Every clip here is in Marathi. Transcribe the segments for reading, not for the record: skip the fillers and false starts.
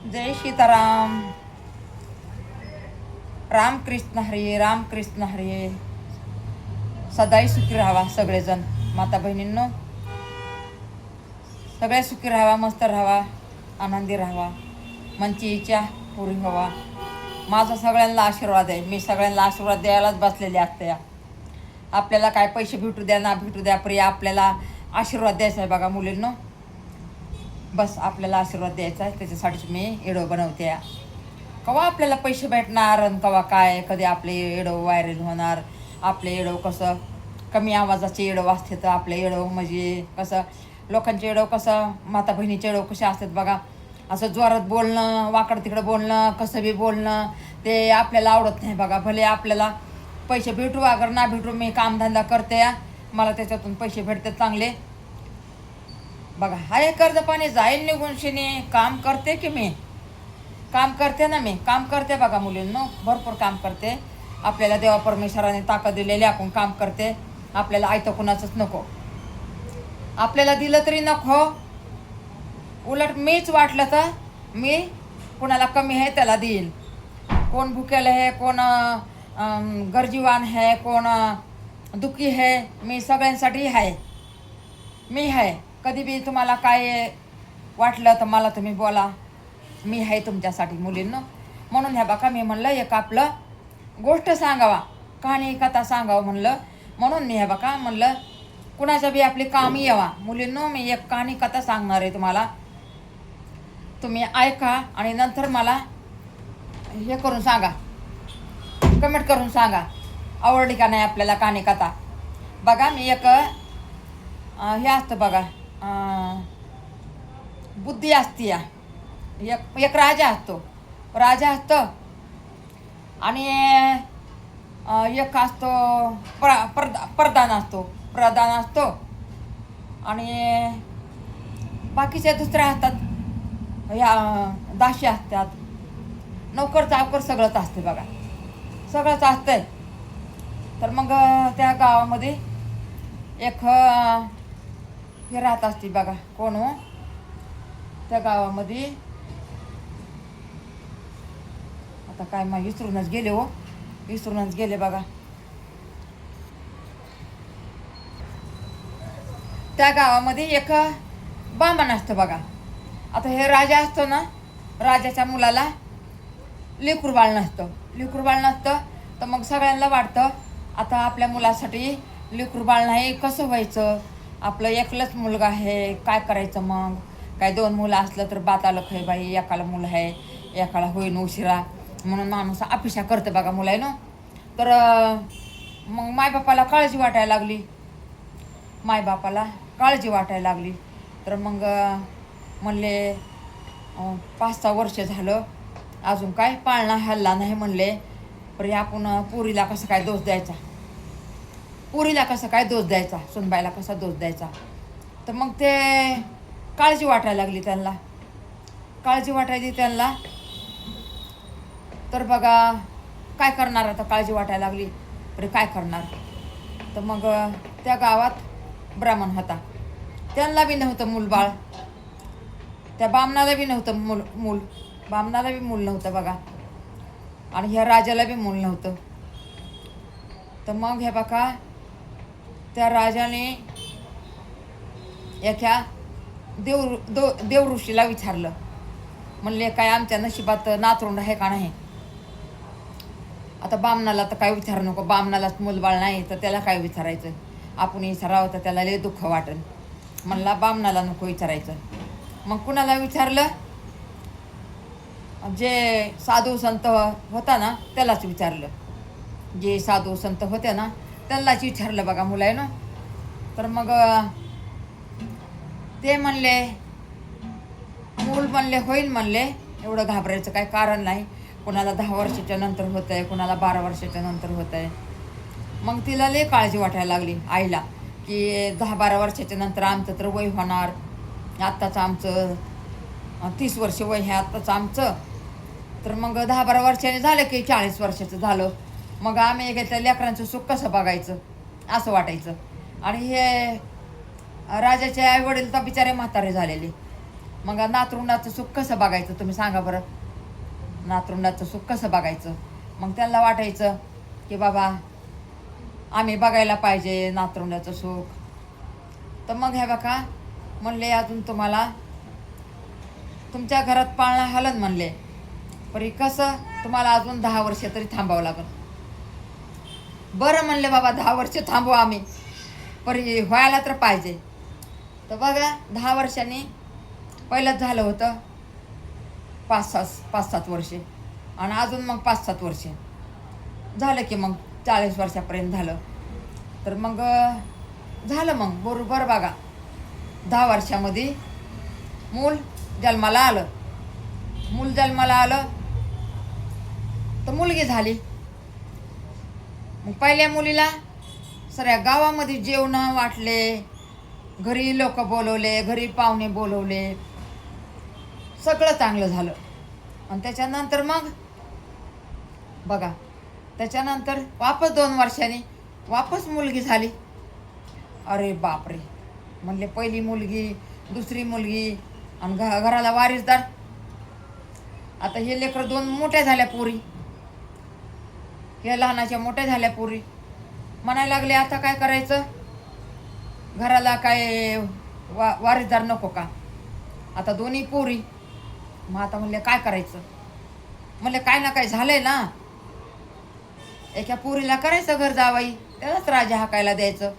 जय सीताराम. रामकृष्ण हरी, रामकृष्ण हरी. सदाही सुखी राहावा सगळेजण. माता बहिणींनो, सगळे सुखी राहावा, मस्त राहावा, आनंदी राहावा, मनची इच्छा पुरी व्हावा. माझा सगळ्यांना आशीर्वाद आहे. मी सगळ्यांना आशीर्वाद द्यायलाच बसलेले असते. आपल्याला काय पैसे भेटू द्या ना भेटू द्या, प्रिया आपल्याला आशीर्वाद द्यायचा आहे बघा मुलींनो. बस आपल्याला आशीर्वाद द्यायचा आहे, त्याच्यासाठीच मी व्हिडिओ बनवते. कवा आपल्याला पैसे भेटणार आणि कवा काय, कधी आपले व्हिडिओ व्हायरल होणार. आपले व्हिडिओ कसं कमी आवाजाचे व्हिडिओ असते तर आपले व्हिडिओ म्हणजे कसं लोकांचे व्हिडिओ कसं माता बहिणीचे व्हिडिओ कसे असतात बघा. असं जोरात बोलणं, वाकडं तिकडं बोलणं, कसं बी बोलणं ते आपल्याला आवडत नाही बघा. भले आपल्याला पैसे भेटू अगर ना भेटू, मी कामधंदा करते, मला त्याच्यातून पैसे भेटते चांगले बघा. हाय कर्ज पाणी जाईल निघून शिने. काम करते की मी काम करते ना, मी काम करते बघा मुलींनो, भरपूर काम करते. आपल्याला देवा परमेश्वराने ताकद दिलेली, आपण काम करते. आपल्याला आयतं कुणाचंच नको, आपल्याला दिलं तरी नको. उलट मीच वाटलं तर मी कोणाला कमी आहे त्याला देईल. कोण भुकेलं आहे, कोण गरजीवान आहे, कोण दुःखी आहे, मी सगळ्यांसाठी आहे. मी आहे. कधी बी तुम्हाला काय वाटलं तर मला तुम्ही बोला, मी आहे तुमच्यासाठी मुलींनो. म्हणून ह्या बघा मी म्हणलं एक आपलं गोष्ट सांगावा, कहाणी कथा सांगावं म्हणलं. म्हणून मी ह्या बघा म्हणलं कुणाच्या बी आपली कामी यावा मुलींनो. मी एक कहाणी कथा सांगणार आहे तुम्हाला, तुम्ही ऐका आणि नंतर मला हे करून सांगा, कमेंट करून सांगा आवडली का नाही आपल्याला कहाणी कथा. बघा मी एक हे असतं बघा, बुद्धी असते. एक राजा असतो, आणि एक असतो प्रधान असतो आणि बाकीचे दुसऱ्या असतात, ह्या दाशी असतात, नोकर चाकर सगळंच असते बघा, सगळंच असतंय. तर मग त्या गावामध्ये एक हे राहत असते बघा. कोण हो त्या गावामध्ये, आता काय मग विसरूनच गेले बघा. त्या गावामध्ये एक बामण असतं बघा. आता हे राजा असतो ना, राजाच्या मुलाला लेकरू बाळ नसतं. तर मग सगळ्यांना वाटतं आता आपल्या मुलासाठी लेकरू बाळ नाही, कसं व्हायचं, आपलं एकलंच मुलगा आहे, काय करायचं मग. काय दोन मुलं असलं तर बाताला खै बाई, एकाला मुलं आहे एकाला होईन उशिरा, म्हणून माणूस अपेक्षा करतं बघा मुलायनं. तर मग मायबापाला काळजी वाटायला लागली. तर मग म्हणले 5-6 वर्ष झालं अजून काय पाळणा हल्ला नाही म्हणले. पण आपण पुरीला कसं काय दोष द्यायचा, सुनबाईला कसा दोष द्यायचा. तर मग ते काळजी वाटायला लागली त्यांना. तर बघा काय करणार, आता काळजी वाटायला लागली तरी काय करणार. तर मग त्या गावात ब्राह्मण होता, त्यांना बी नव्हतं मूलबाळ, त्या बामणाला बी नव्हतं मूल नव्हतं बघा, आणि ह्या राजाला बी मूल नव्हतं. तर मग हे बघा त्या राजाने एका देव ऋषीला विचारलं, म्हणले काय आमच्या नशिबात नातरुंड आहे का नाही. आता बामणाला तर काय विचारू नको, बामणालाच मूलबाळ नाही तर त्याला काय विचारायचं. आपण विचारावं तर त्याला लय दुःख वाटेल. म्हणला बामणाला नको विचारायचं. मग कुणाला विचारलं, जे साधू संत होता ना त्यालाच विचारलं. जे साधू संत होते ना त्यालाच विचारलं बघा मुलायनं. तर मग ते म्हणले मूल म्हणले होईल म्हणले, एवढं घाबरायचं काय कारण नाही. कोणाला 10 वर्षाच्या नंतर होत आहे, कोणाला 12 वर्षाच्या नंतर होत आहे. मग तिला लय काळजी वाटायला लागली आईला, की 10-12 वर्षाच्या नंतर आमचं तर वय होणार. आत्ताचं आमचं 30 वर्ष वय आहे आत्ताचं आमचं. तर मग 10-12 वर्षाने झालं की 40 वर्षाचं झालं. मग आम्ही त्या लेकरांचं सुख कसं बघायचं असं वाटायचं. आणि हे राजाचे आई वडील तर बिचारे म्हातारे झालेले. मग नातरुंडाचं सुख कसं बघायचं तुम्ही सांगा बरं. नातरुंडाचं सुख कसं बघायचं. मग त्यांना वाटायचं की बाबा आम्ही बघायला पाहिजे नातरुंडाचं सुख. तर मग हे बघा म्हणले अजून तुम्हाला तुमच्या घरात पाळणा हलन म्हणले, पण कसं तुम्हाला अजून 10 वर्ष तरी थांबावं लागेल. बरं म्हणले बाबा 10 वर्ष थांबू आम्ही, पण व्हायला तर पाहिजे. तर बघा 10 वर्षांनी पहिलंच झालं होतं 5-7 वर्षे, आणि अजून मग 5-7 वर्षे झालं की मग 40 वर्षापर्यंत झालं. तर मग झालं मग बरोबर बघा 10 वर्षामध्ये मूल जन्माला आलं. मूल जन्माला आलं तर मुलगी झाली. मग पहिल्या मुलीला सगळ्या गावामध्ये जेवणं वाटले, घरी लोक बोलवले, घरी पाहुणे बोलवले, सगळं चांगलं झालं. आणि त्याच्यानंतर मग बघा त्याच्यानंतर वापस 2 वर्षांनी वापस मुलगी झाली. अरे बापरे म्हणले पहिली मुलगी, दुसरी मुलगी, आणि घराला वारीसदार. आता हे लेकरं 2 मोठ्या झाल्या पोरी, हे लहानाच्या मोठ्या झाल्या पोरी. म्हणायला लागले आता काय करायचं, घराला काय वारीसदार नको का. आता दोन्ही पोरी. मग आता म्हणले काय करायचं. म्हणले काय ना काय झालंय ना, एका पोरीला करायचं घर जावाई, त्यालाच राजा हाकायला द्यायचं.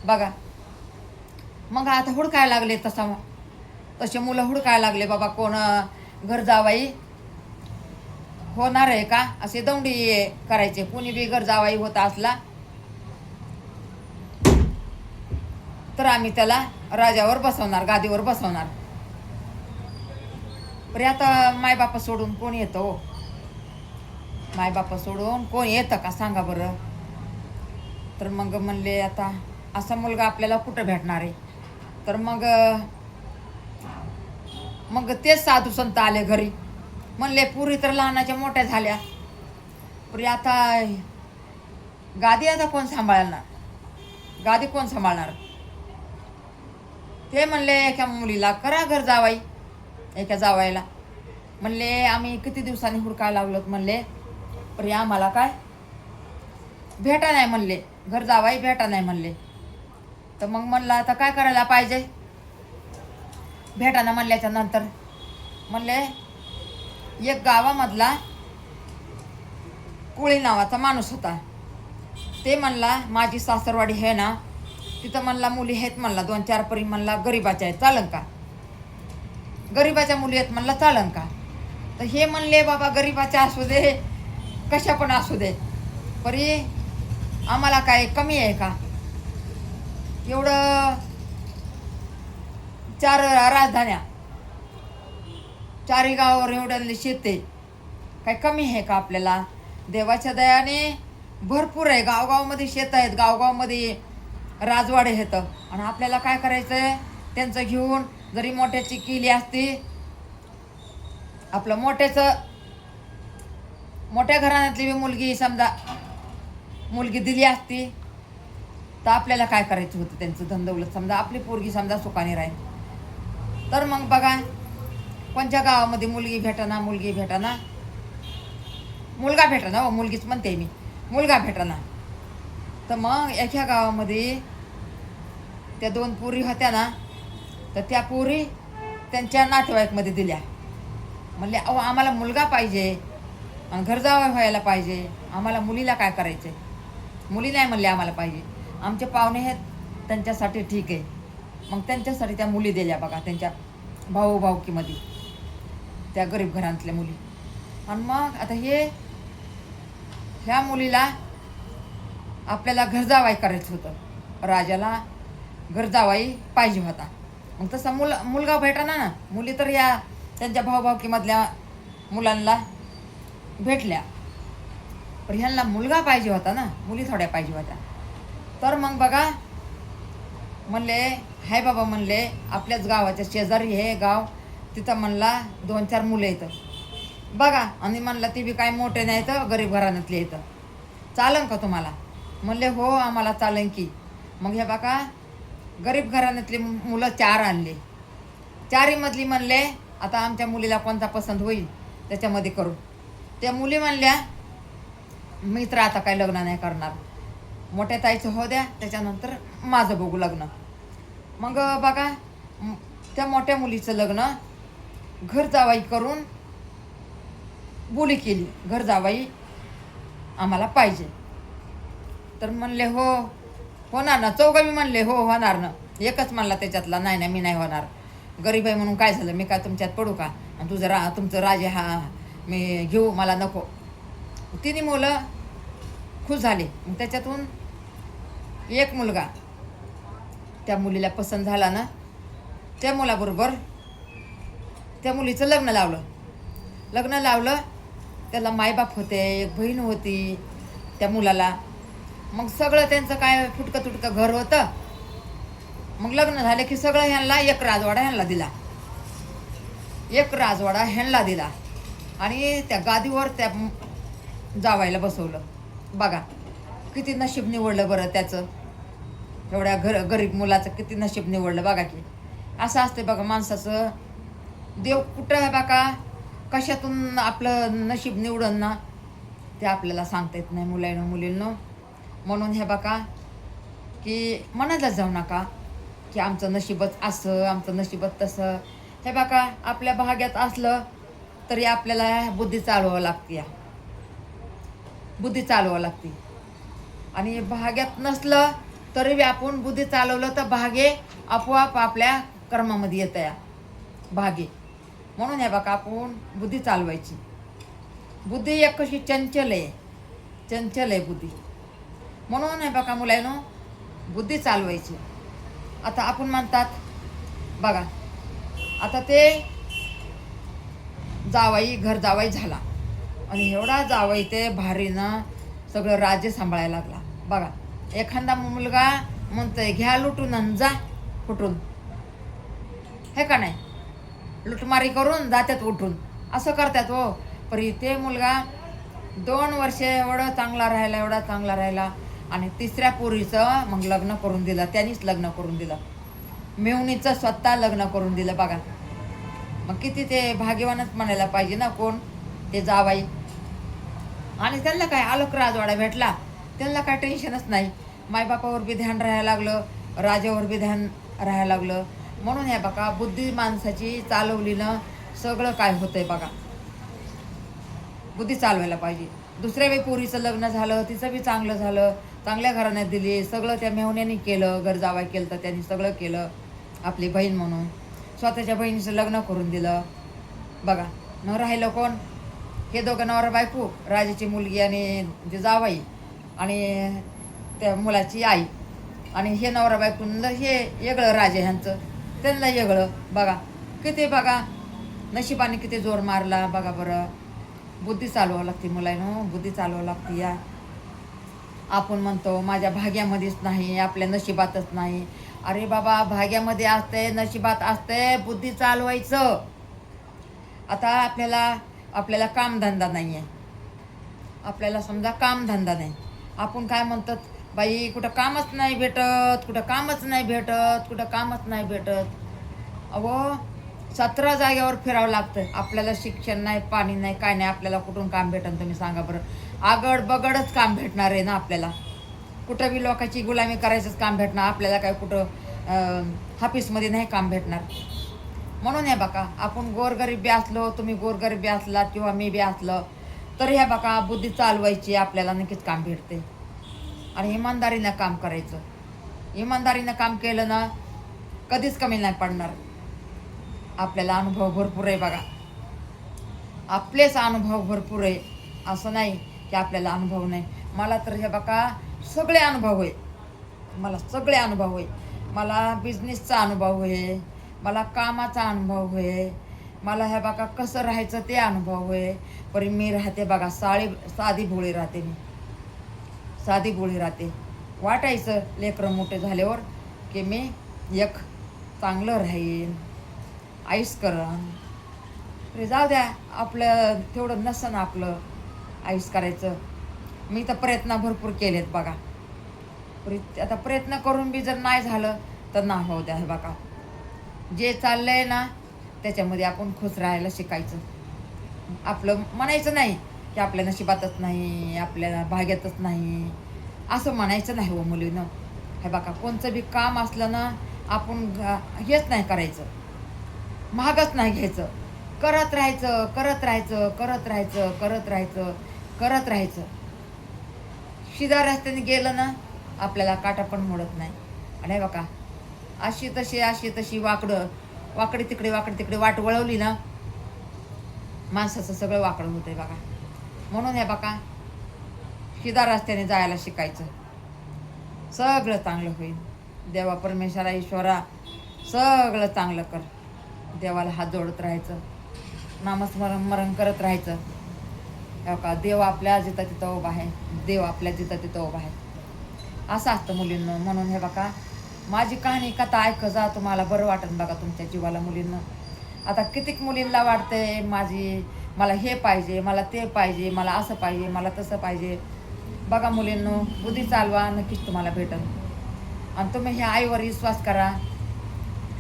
बघा मग आता हुडकायला लागले तसे मुलं हुडकायला लागले. बाबा कोण घर जावाई होणार आहे का, असे दौंडी करायचे. कोणी बी घर जावाई होता असला तर आम्ही त्याला राजावर बसवणार, गादीवर बसवणार. पण आता मायबापा सोडून कोण येतं हो. मायबापा सोडून कोण येतं का सांगा बरं. तर मग म्हणले आता असा मुलगा आपल्याला कुठं भेटणार आहे. तर मग तेच साधू संत आले घरी. म्हणले पुरी तर लहानाच्या मोठ्या झाल्या, पुरी आता गादी आता कोण सांभाळणार, गादी कोण सांभाळणार. ते म्हणले एका मुलीला करा घर जावाई, एका जावायला. म्हणले आम्ही किती दिवसांनी हुडकायला लागलोत म्हणले, पण आम्हाला काय भेटा नाही म्हणले, घर जावाई भेटा नाही म्हणले. तर मग म्हणलं आता काय करायला पाहिजे. भेटाना म्हणल्याच्या नंतर म्हणले एक गावामधला कुळी नावाचा माणूस होता. ते म्हणला माझी सासरवाडी आहे ना, तिथं म्हणला मुली आहेत म्हणला 2-4 परी. म्हणला गरीबाच्या आहेत चालन का, गरीबाच्या मुली आहेत म्हणला चालन का. तर हे म्हणले बाबा गरीबाच्या असू दे कशा पण असू दे, परी आम्हाला काय कमी आहे का. एवढं 4 राजधान्या, 4 गावावर एवढं शेते, काय कमी आहे का आपल्याला. देवाच्या दयाने भरपूर आहे, गावगावमध्ये शेत आहेत, गावगावमध्ये राजवाडे आहेत. आणि आपल्याला काय करायचं आहे त्यांचं घेऊन, जरी मोठ्याची केली असती, आपलं मोठ्या घराण्यातली मुलगी समजा मुलगी दिली असती तर आपल्याला काय करायचं होतं त्यांचं धनदौलत. समजा आपली पोरगी समजा सुखाने राहील. तर मग बघा कोणत्या गावामध्ये मुलगा भेटाना हो, मुलगीच म्हणते मी, मुलगा भेटाना. तर मग एका गावामध्ये त्या 2 पोरी होत्या ना, तर त्या पोरी त्यांच्या नातेवाईकमध्ये दिल्या. म्हणले अहो आम्हाला मुलगा पाहिजे आणि घर जावं व्हायला पाहिजे, आम्हाला मुलीला काय करायचं. मुली नाही म्हणले आम्हाला पाहिजे, आमचे पाहुणे आहेत त्यांच्यासाठी ठीक आहे. मग त्यांच्यासाठी त्या मुली दिल्या बघा, त्यांच्या भाऊभाऊकीमध्ये त्या गरीब घरातल्या मुली. आणि मग आता ह्या मुलीला आपल्याला घर जावाई करायचं होतं, राजाला घर जावाई पाहिजे होता. मग तसा मुलगा भेटाना ना, मुली तर या त्यांच्या भाऊभाऊकीमधल्या मुलांना भेटल्या, पण ह्यांना मुलगा पाहिजे होता ना, मुली थोड्या पाहिजे होत्या. तर मग बघा म्हणले हाय बाबा, म्हणले आपल्याच गावाच्या शेजारी हे गाव, तिथं म्हणला 2-4 मुलं येतं बघा. आणि म्हणला ती बी काय मोठे नाही तर गरीब घराण्यातले येतं, चालन का तुम्हाला. म्हणले हो आम्हाला चालन की. मग हे बघा गरीब घराण्यातली मुलं 4 आणले चारी मधली म्हणले आता आमच्या मुलीला कोणता पसंत होईल त्याच्यामध्ये करू. त्या मुली म्हणल्या मी तर आता काही लग्न नाही करणार, मोठ्या ताईचं हो द्या, त्याच्यानंतर माझं बघू लग्न. मग बघा त्या मोठ्या मुलीचं लग्न घर जावाई करून बोली केली, घर जावाई आम्हाला पाहिजे. तर म्हणले हो होणार ना, चौघी म्हणले हो होणार ना. एकच म्हणला त्याच्यातला नाही नाही मी नाही होणार, गरीब आहे म्हणून काय झालं, मी काय तुमच्यात पडू का, आणि तुमचं राजे हा मी घेऊ, मला नको. तिन्ही मुलं खुश झाले. मग त्याच्यातून एक मुलगा त्या मुलीला पसंत झाला ना, त्या मुलाबरोबर त्या मुलीचं लग्न लावलं. त्याला मायबाप होते, एक बहीण होती त्या मुलाला. मग सगळं त्यांचं काय फुटकं तुटकं घर होतं. मग लग्न झालं की सगळं ह्यांना एक राजवाडा ह्यांना दिला आणि त्या गादीवर त्या जावायला बसवलं. बघा किती नशीब निवडलं बरं त्याचं, एवढ्या गरीब मुलाचं किती नशीब निवडलं बघा की. असं असते बघा माणसाचं, देव कुठं आहे बघा, कशातून आपलं नशीब निवडन ना ते आपल्याला सांगता येत नाही मुलींनो. म्हणून हे बघा की मनाला जाऊ नका की आमचं नशीबच असं, आमचं नशीबच तसं. हे बघा आपल्या भाग्यात असलं तरी आपल्याला बुद्धी चालवावं लागते आणि भाग्यात नसलं तरी बी आपण बुद्धी चालवलं तर भाग्य आपोआप आपल्या कर्मामध्ये येतं या भाग्य. म्हणून हे बघा आपण बुद्धी चालवायची. बुद्धी एक कशी चंचल आहे बुद्धी. म्हणून हे बघा मुलांनो बुद्धी चालवायची. आता आपण म्हणतात बघा, आता ते घर जावाई झाला आणि एवढा जावाई ते भारीनं सगळं राज्य सांभाळायला लागला. बघा एखादा मुलगा म्हणतोय घ्या लुटून आणि जा कुठून, हे का नाही, लुटमारी करून जातात उठून, असं करतात हो. पण ते मुलगा 2 वर्ष एवढा चांगला राहिला आणि तिसऱ्या पोरीचं मग लग्न करून दिलं, त्यांनीच लग्न करून दिलं, मेवणीचं स्वतः लग्न करून दिलं. बघा मग किती ते भाग्यवानच म्हणायला पाहिजे ना कोण, ते जावाई. आणि त्यांना काय अलक राजवाडा भेटला, त्यांना काय टेन्शनच नाही. मायबापावर बी ध्यान राहायला लागलं, राजावर बी ध्यान राहायला लागलं. म्हणून हे बघा बुद्धी माणसाची चालवलीनं सगळं काय होतंय बघा. बुद्धी चालवायला पाहिजे. दुसऱ्या वेळी पोरीचं लग्न झालं, तिचं बी चांगलं झालं, चांगल्या घराण्यात दिली, सगळं त्या मेहुण्यानी केलं, घर जावाई केलं तर त्यांनी सगळं केलं. आपली बहीण म्हणून स्वतःच्या बहिणीचं लग्न करून दिलं. बघा न राहिलं कोण, हे दोघं नवरा बायको, राजाची मुलगी आणि जे जावाई आणि त्या मुलाची आई, आणि हे नवरा बायकोला हे वेगळं राजा ह्यांचं, त्यांना वेगळं. बघा किती बघा नशिबाने किती जोर मारला बघा बरं. बुद्धी चालवावं लागते मुलांनो, बुद्धी चालवावं लागते. या आपण म्हणतो माझ्या भाग्यामध्येच नाही, आपल्या नशिबातच नाही. अरे बाबा भाग्यामध्ये असते, नशिबात असते, बुद्धी चालवायचं. आता आपल्याला कामधंदा नाही आहे, आपल्याला समजा कामधंदा नाही, आपण काय म्हणतात बाई कुठं कामच नाही भेटत. अहो 17 जागेवर फिरावं लागतं. आपल्याला शिक्षण नाही, पाणी नाही, काय नाही, आपल्याला कुठून काम भेटन तुम्ही सांगा बरं. आगड बगडच काम भेटणार आहे ना आपल्याला, कुठं बी लोकांची गुलामी करायचंच काम भेटणार आपल्याला, काय कुठं ऑफिसमध्ये नाही काम भेटणार. म्हणून हे बघा आपण गोरगरीब बी असलो, तुम्ही गोरगरीब बी असलात किंवा मी बी असलं तर ह्या बघा बुद्धी चालवायची, आपल्याला नक्कीच काम भेटते. आणि इमानदारीनं काम करायचं. इमानदारीनं काम केलं ना कधीच कमी नाही पडणार. आपल्याला अनुभव भरपूर आहे बघा, आपलेच अनुभव भरपूर आहे, असं नाही की आपल्याला अनुभव नाही. मला तर हे बघा सगळे अनुभव आहे, मला बिझनेसचा अनुभव आहे, मला कामाचा अनुभव आहे, मला हे बघा कसं राहायचं ते अनुभव आहे. पण मी राहते बघा साधी भोळी राहते. वाटायचं लेकरं मोठे झाल्यावर की मी एक चांगलं राहीन, आईस करण. अरे जाऊ द्या, आपलं तेवढं नसं ना आपलं आईस करायचं. मी तर प्रयत्न भरपूर केलेत बघा. आता प्रयत्न करून बी जर नाही झालं तर ना होऊ द्या. हे बघा जे चाललंय ना त्याच्यामध्ये आपण खुश राहायला शिकायचं. आपलं म्हणायचं नाही की आपल्या नशिबातच नाही, आपल्या भाग्यातच नाही, असं म्हणायचं नाही हो मुलीनं. हे बघा, कोणचं बी काम असलं ना आपण हेच नाही करायचं, महागच नाही घ्यायचं, करत राहायचं, करत राहायचं, करत राहायचं, करत राहायचं, करत राहायचं. शिधा रस्त्याने गेलं ना आपल्याला काटा पण मोडत नाही. आणि हे बघा, अशी तशी वाकडे तिकडे वाट वळवली ना माणसाचं सगळं वाकडं होतंय बघा. म्हणून हे बघा, शिधा रस्त्याने जायला शिकायचं, सगळं चांगलं होईल. देवा परमेश्वरा ईश्वरा सगळं चांगलं कर. देवाला हात जोडत राहायचं, नामस्मरण करत राहायचं. हो का, देव आपल्या जिथं तिथं उभा आहे, देव आपल्या जिथं तिथं उभा आहे, असं असतं मुलींना. म्हणून हे बघा, माझी कहाणी कथा ऐकत जा, तुम्हाला बरं वाटेल बघा तुमच्या जीवाला मुलींना. आता कितीक मुलींना वाटतंय मला हे पाहिजे, मला ते पाहिजे, मला असं पाहिजे, मला तसं पाहिजे. बघा मुलींनो, बुद्धी चालवा, नक्कीच तुम्हाला भेटेल. आणि तुम्ही ह्या आईवर विश्वास करा,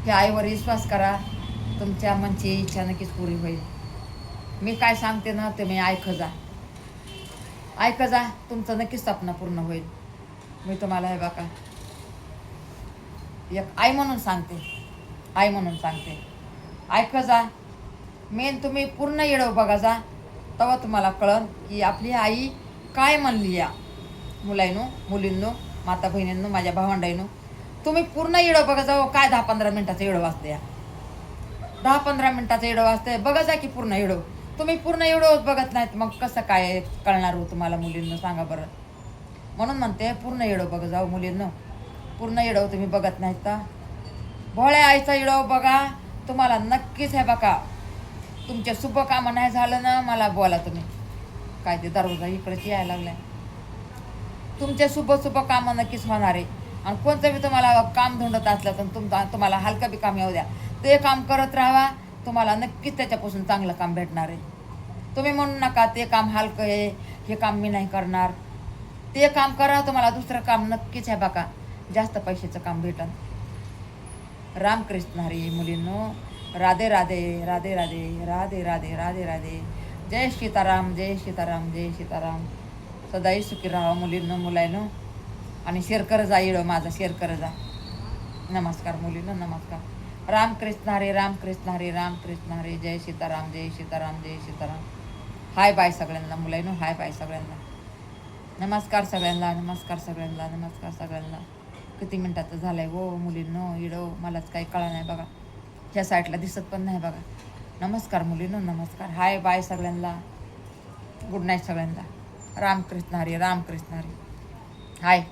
ह्या आईवर विश्वास करा, तुमच्या मनची इच्छा नक्कीच पुरी होईल. मी काय सांगते ना तुम्ही ऐकत जा, तुमचं नक्कीच स्वप्न पूर्ण होईल. मी तुम्हाला हे बघा एक आई म्हणून सांगते, ऐकत जा. मेन तुम्ही पूर्ण येडव बघा जा, तेव्हा तुम्हाला कळन की आपली आई काय म्हणली. या मुलींनो, माता बहिणींनो, माझ्या भावंडाईंनो, तुम्ही पूर्ण येडव बघा जाऊ. काय 10-15 मिनिटाचं येडव वाजते, या 10-15 मिनिटाचं येडव वाजते, बघा जा की पूर्ण येडव. तुम्ही पूर्ण येडवच बघत नाहीत, मग कसं काय कळणार हो तुम्हाला मुलींनो, सांगा बरं. म्हणून म्हणते पूर्ण येडव बघा जाऊ मुलींनो. पूर्ण येडव तुम्ही बघत नाहीत का? भोळ्या आईचा येडव बघा, तुम्हाला नक्कीच हे बघा. तुमच्या शुभ कामं नाही झालं ना, मला बोला तुम्ही. काय ते दरवाजा इकडंच यायला लागलाय. तुमच्या शुभ कामं नक्कीच होणार आहे. आणि कोणतं बी तुम्हाला काम धुंडत असलं तर तुम्हाला हलकं बी काम येऊ द्या, ते काम करत राहा, तुम्हाला नक्कीच त्याच्यापासून चांगलं काम भेटणार आहे. तुम्ही म्हणू नका ते काम हलकं आहे, हे काम मी नाही करणार. ते काम करा, तुम्हाला दुसरं काम नक्कीच आहे बघा, जास्त पैशाचं काम भेटन. रामकृष्ण हरी मुलींनो. राधे राधे, राधे राधे, राधे राधे, राधे राधे. जय सीताराम, जय सीताराम, जय सीताराम. सदाही सुखी राहा मुलींनो, मुलांनो. आणि शेअर कर जा, येडो माझा शेअर कर जा. नमस्कार मुलींनो, नमस्कार. रामकृष्ण हरी, रामकृष्ण हरी, रामकृष्ण हरी. जय सीताराम, जय सीताराम, जय सीताराम. हाय बाय सगळ्यांना मुलांनो, हाय बाय सगळ्यांना. नमस्कार सगळ्यांना, नमस्कार सगळ्यांना, नमस्कार सगळ्यांना. किती मिनिटाचं झालंय हो मुलींनो, येडो मलाच काही कळा नाही बघा, ह्या साईडला दिसत पण नाही बघा. नमस्कार मुलींनो, नमस्कार. हाय बाय सगळ्यांना, गुड नाईट सगळ्यांना. रामकृष्ण हरी, रामकृष्ण हरी. हाय.